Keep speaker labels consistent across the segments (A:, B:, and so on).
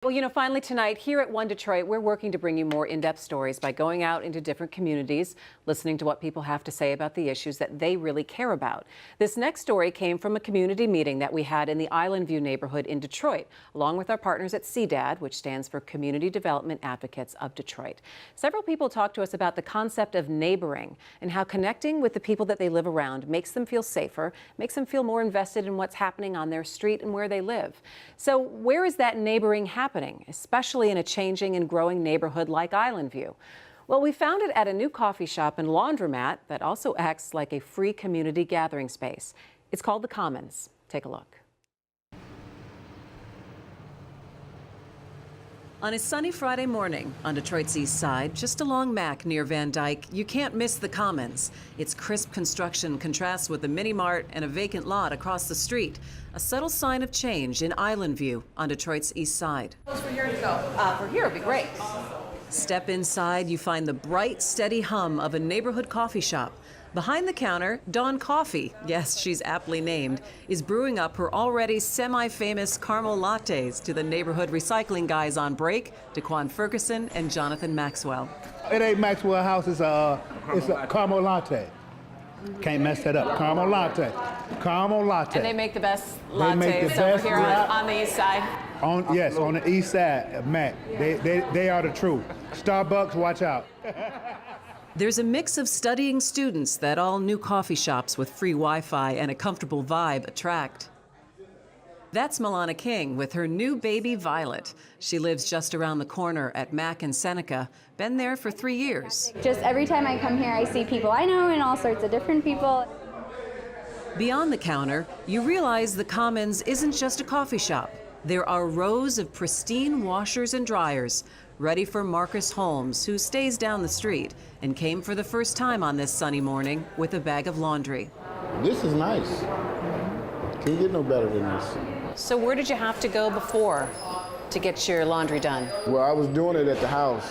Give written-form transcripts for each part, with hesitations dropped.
A: Well, finally tonight here at One Detroit, we're working to bring you more in-depth stories by going out into different communities, listening to what people have to say about the issues that they really care about. This next story came from a community meeting that we had in the Islandview neighborhood in Detroit, along with our partners at CDAD, which stands for Community Development Advocates of Detroit. Several people talked to us about the concept of neighboring and how connecting with the people that they live around makes them feel safer, makes them feel more invested in what's happening on their street and where they live. So where is that neighboring happening, especially in a changing and growing neighborhood like Islandview? Well, we found it at a new coffee shop and laundromat that also acts like a free community gathering space. It's called The Commons. Take a look. On a sunny Friday morning on Detroit's east side, just along Mack near Van Dyke, you can't miss The Commons. Its crisp construction contrasts with the mini mart and a vacant lot across the street, a subtle sign of change in Islandview on Detroit's east side.
B: For here to go.
A: For here would be great. Step inside, you find the bright, steady hum of a neighborhood coffee shop. Behind the counter, Dawn Coffee, yes, she's aptly named, is brewing up her already semi-famous caramel lattes to the neighborhood recycling guys on break, DeQuan Ferguson and Jonathan Maxwell.
C: It ain't Maxwell House, it's a caramel latte. Can't mess that up. Caramel latte. Caramel latte.
A: And they make the best lattes
C: the
A: over
C: best
A: here on the east side.
C: Yes, on the east side of Mac. They are the truth. Starbucks, watch out.
A: There's a mix of studying students that all new coffee shops with free Wi-Fi and a comfortable vibe attract. That's Milana King with her new baby Violet. She lives just around the corner at Mack and Seneca. Been there for 3 years.
D: Just every time I come here, I see people I know and all sorts of different people.
A: Beyond the counter, you realize the Commons isn't just a coffee shop. There are rows of pristine washers and dryers, ready for Marcus Holmes, who stays down the street and came for the first time on this sunny morning with a bag of laundry.
E: This is nice. Can't get no better than this.
A: So where did you have to go before to get your laundry done?
E: Well, I was doing it at the house,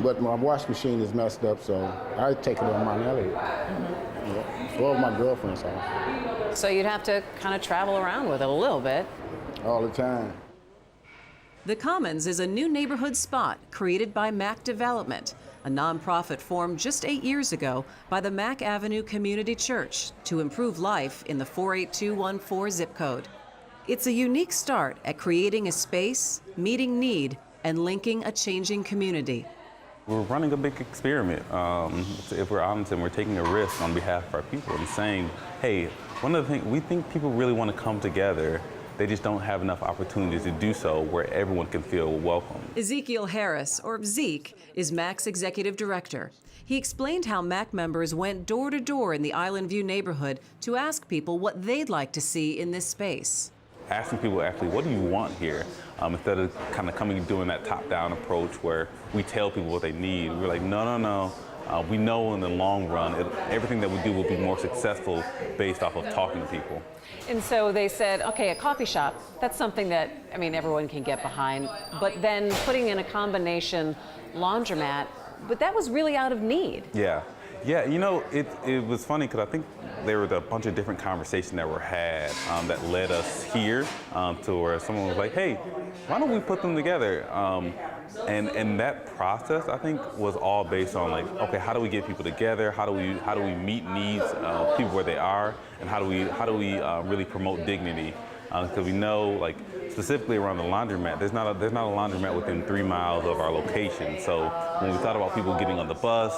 E: but my wash machine is messed up, so I take it on my alley. Or my girlfriend's house.
A: So you'd have to kind of travel around with it a little bit.
E: All the time.
A: The Commons is a new neighborhood spot created by Mack Development, a nonprofit formed just 8 years ago by the Mack Avenue Community Church to improve life in the 48214 zip code. It's a unique start at creating a space, meeting need, and linking a changing community.
F: We're running a big experiment. If we're honest, and we're taking a risk on behalf of our people and saying, hey, one of the things, we think people really want to come together. They just don't have enough opportunities to do so where everyone can feel welcome.
A: Ezekiel Harris, or Zeke, is Mack's executive director. He explained how Mack members went door to door in the Islandview neighborhood to ask people what they'd like to see in this space.
F: Asking people actually, what do you want here? Instead of kind of coming and doing that top-down approach where we tell people what they need. We're like, no. We know in the long run, everything that we do will be more successful based off of talking to people.
A: And so they said, okay, a coffee shop, that's something that, everyone can get behind. But then putting in a combination laundromat, but that was really out of need.
F: Yeah, it was funny because I think there were a bunch of different conversations that were had that led us here to where someone was like, hey, why don't we put them together? And that process, I think, was all based on like, okay, how do we get people together? How do we meet needs of people where they are? And how do we really promote dignity? Because we know, like, specifically around the laundromat, there's not a laundromat within 3 miles of our location. So when we thought about people getting on the bus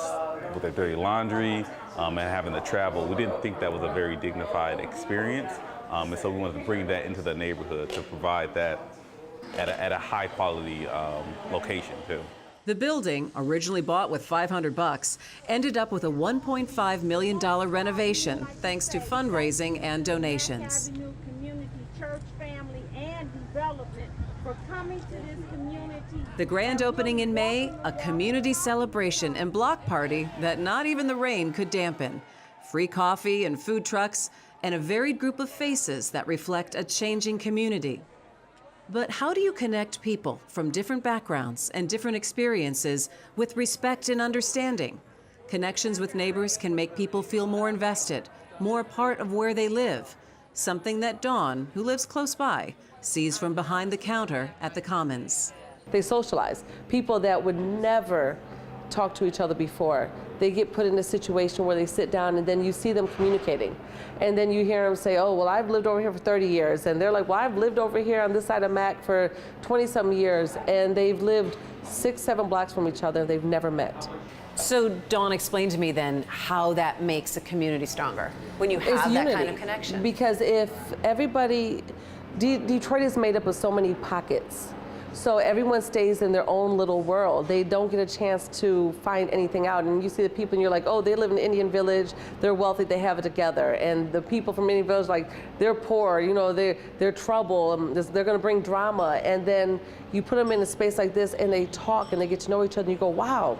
F: with their dirty laundry and having to travel, we didn't think that was a very dignified experience. And so we wanted to bring that into the neighborhood to provide that at a high quality location too.
A: The building, originally bought with $500, ended up with a $1.5 million renovation thanks to fundraising and donations.
G: Community church family and development for coming to this community.
A: The grand opening in May, a community celebration and block party that not even the rain could dampen. Free coffee and food trucks, and a varied group of faces that reflect a changing community. But how do you connect people from different backgrounds and different experiences with respect and understanding? Connections with neighbors can make people feel more invested, more a part of where they live, something that Dawn, who lives close by, sees from behind the counter at the Commons.
B: They socialize. People that would never talk to each other before, they get put in a situation where they sit down and then you see them communicating. And then you hear them say, oh, well, I've lived over here for 30 years. And they're like, well, I've lived over here on this side of Mac for 20-some years. And they've lived 6, 7 blocks from each other. They've never met.
A: So, Dawn, explain to me then how that makes a community stronger when you have that kind of connection.
B: Because if everybody, Detroit is made up of so many pockets. So everyone stays in their own little world. They don't get a chance to find anything out. And you see the people and you're like, oh, they live in an Indian village, they're wealthy, they have it together. And the people from Indian village, like, they're poor, you know, they're trouble, they're gonna bring drama. And then you put them in a space like this and they talk and they get to know each other and you go, wow,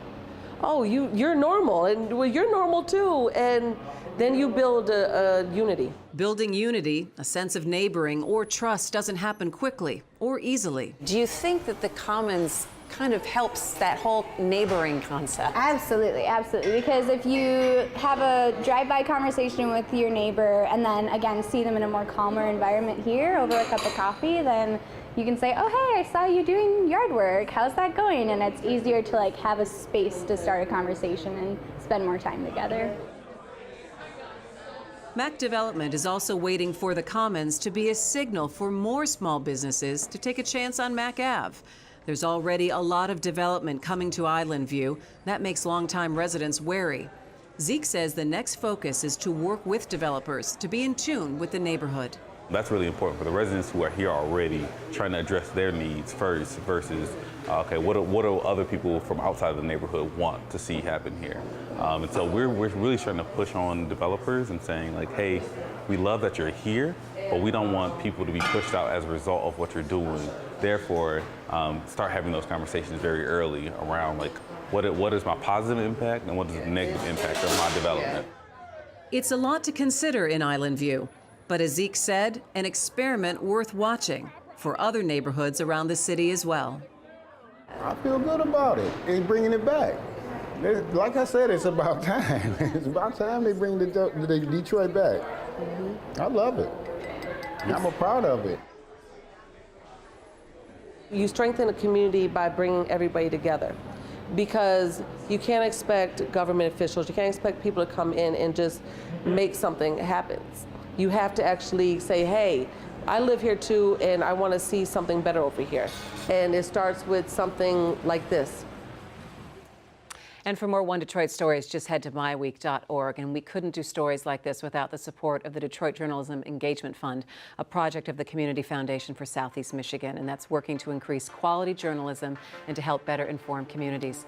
B: oh, you're normal, and well, you're normal too. And then you build a unity.
A: Building unity, a sense of neighboring or trust doesn't happen quickly or easily. Do you think that the Commons kind of helps that whole neighboring concept?
D: Absolutely, absolutely. Because if you have a drive-by conversation with your neighbor and then again see them in a more calmer environment here over a cup of coffee, then you can say, oh, hey, I saw you doing yard work. How's that going? And it's easier to like have a space to start a conversation and spend more time together.
A: Mac Development is also waiting for the Commons to be a signal for more small businesses to take a chance on Mac Ave. There's already a lot of development coming to Islandview. That makes longtime residents wary. Zeke says the next focus is to work with developers to be in tune with the neighborhood.
F: That's really important for the residents who are here already, trying to address their needs first versus, okay, what do other people from outside of the neighborhood want to see happen here? And so we're really trying to push on developers and saying like, hey, we love that you're here, but we don't want people to be pushed out as a result of what you're doing. Therefore, start having those conversations very early around like, what is my positive impact and what is the negative impact of my development?
A: It's a lot to consider in Islandview, but as Zeke said, an experiment worth watching for other neighborhoods around the city as well.
E: I feel good about it and bringing it back. Like I said, it's about time. It's about time they bring the Detroit back. I love it. And I'm proud of it.
B: You strengthen a community by bringing everybody together, because you can't expect government officials, you can't expect people to come in and just make something happen. You have to actually say, hey, I live here too, and I want to see something better over here. And it starts with something like this.
A: And for more One Detroit stories, just head to MiWeek.org. And we couldn't do stories like this without the support of the Detroit Journalism Engagement Fund, a project of the Community Foundation for Southeast Michigan, and that's working to increase quality journalism and to help better inform communities.